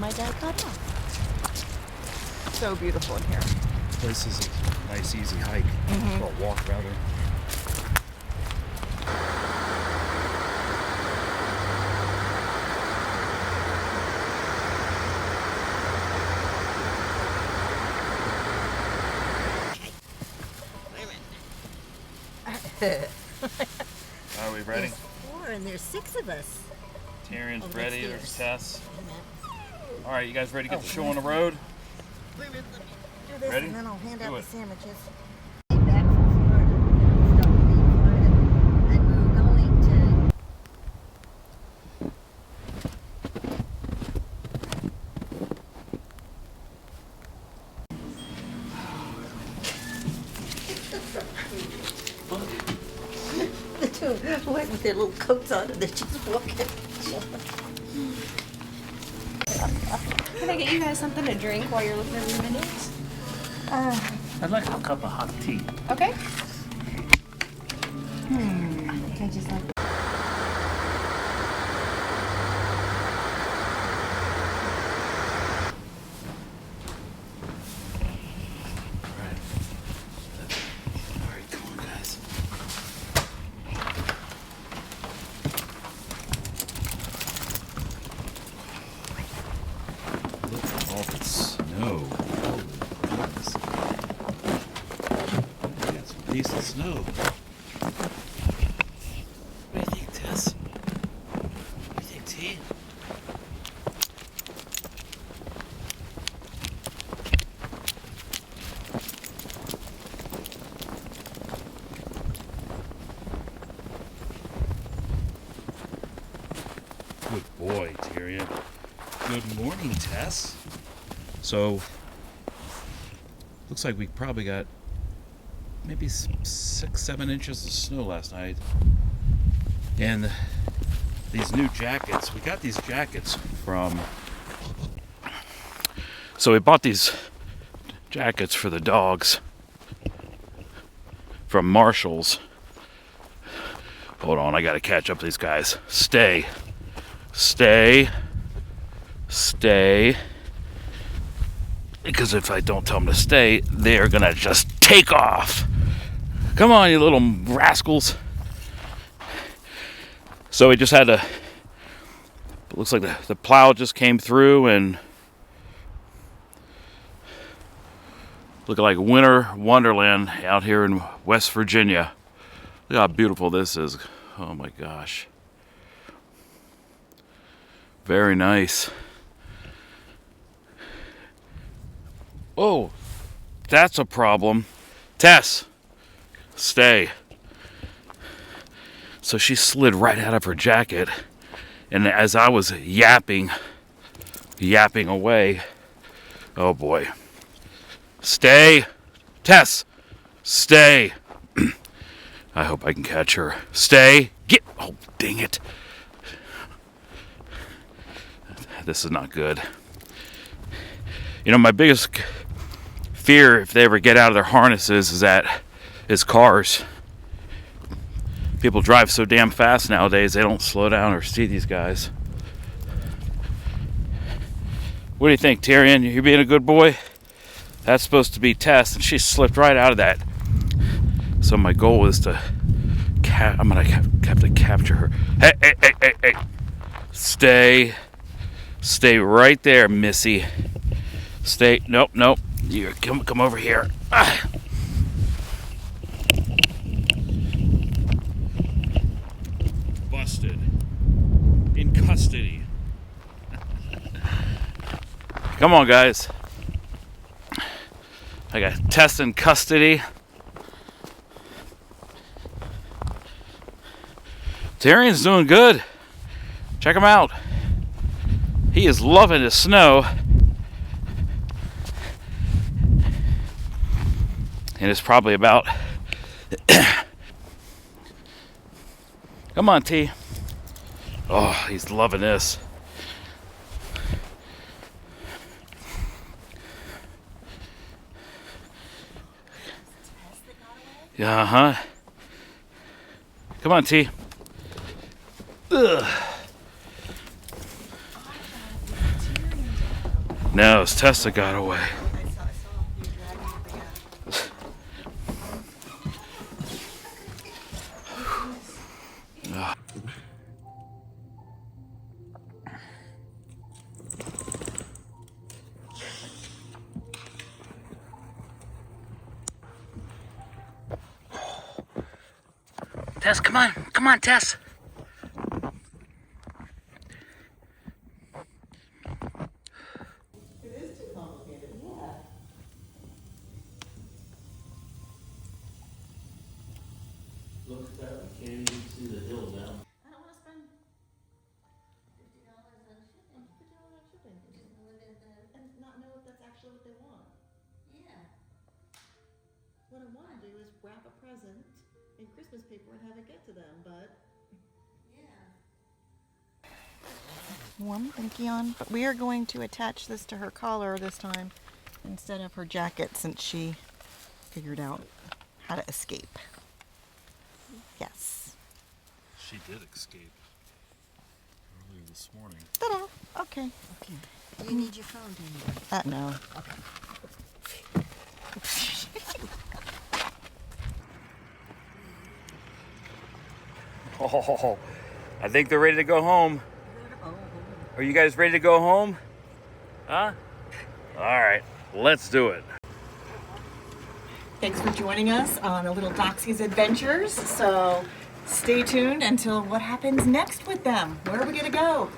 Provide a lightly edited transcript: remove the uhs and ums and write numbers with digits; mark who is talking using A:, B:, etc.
A: my dad got off.
B: So beautiful in here.
C: This is a nice, easy hike, or walk rather. Are we ready?
A: There's 4 and there's 6 of us.
C: Tyrion's ready. There's Tess.
A: Wait a minute.
C: All right, you guys ready to get the show on the road?
A: Wait a minute, let me do this
C: Ready?
A: and then I'll hand out
C: Do
A: the
C: it.
A: sandwiches. Back from Florida. Stopped in Florida. And we were going to... The two went with their little coats on and they're just walking.
D: Can I get you guys something to drink while you're looking over your videos?
C: I'd like a cup of hot tea.
D: Okay.
A: I think I just like...
C: All right, come on, guys. Look at all the snow. Oh, goodness. We got some decent snow. What do you think, Tess? What do you think, T? Good boy, Tyrion. Good morning, Tess. So, looks like we probably got maybe 6-7 inches of snow last night. And these new jackets, we got these jackets from... So we bought these jackets for the dogs from Marshall's. Hold on, I gotta catch up to these guys. Stay. Because if I don't tell them to stay, they're gonna just take off. Come on, you little rascals. So we just had to... It looks like the plow just came through and... Looking like winter wonderland out here in West Virginia. Look how beautiful this is. Oh my gosh. Very nice. Oh, that's a problem. Tess, stay. So she slid right out of her jacket, and as I was yapping away, oh boy. Stay. Tess, stay. I hope I can catch her. Stay. Get. Oh, dang it. This is not good. You know, my biggest fear if they ever get out of their harnesses is cars. People drive so damn fast nowadays, they don't slow down or see these guys. What do you think, Tyrion? You being a good boy? That's supposed to be Tess, and she slipped right out of that. So my goal is to... I'm going to have to capture her. Hey. Stay right there, Missy. Stay... Nope. You come over here. Busted. In custody. Come on, guys. I got Tess in custody. Tyrion's doing good. Check him out. He is loving the snow. And it's probably about... Come on, T. Oh, he's loving this. Yeah, huh? Come on, T. Ugh. Now it's Tessa got away.
B: I saw you dragging it together.
C: Tess, come on. Come on, Tess.
B: It is too complicated. Yeah.
E: Look at that, we can't even see the hill now.
B: I don't want to spend
A: $50 on shipping.
B: $50 on shipping and not know if that's actually what they want.
A: Yeah.
B: What I want to do is wrap a present in Christmas paper and have it get to them, but
A: Yeah.
B: one thinky on. But we are going to attach this to her collar this time instead of her jacket since she figured out how to escape. Yes.
C: She did escape earlier this morning.
B: Ta-da. Okay.
A: Do you need your phone, do you?
B: No.
C: Oh, I think they're ready to go home.
A: Oh.
C: Are you guys ready to go home? Huh? All right, let's do it.
B: Thanks for joining us on a little Doxies Adventures. So stay tuned until what happens next with them. Where are we going to go?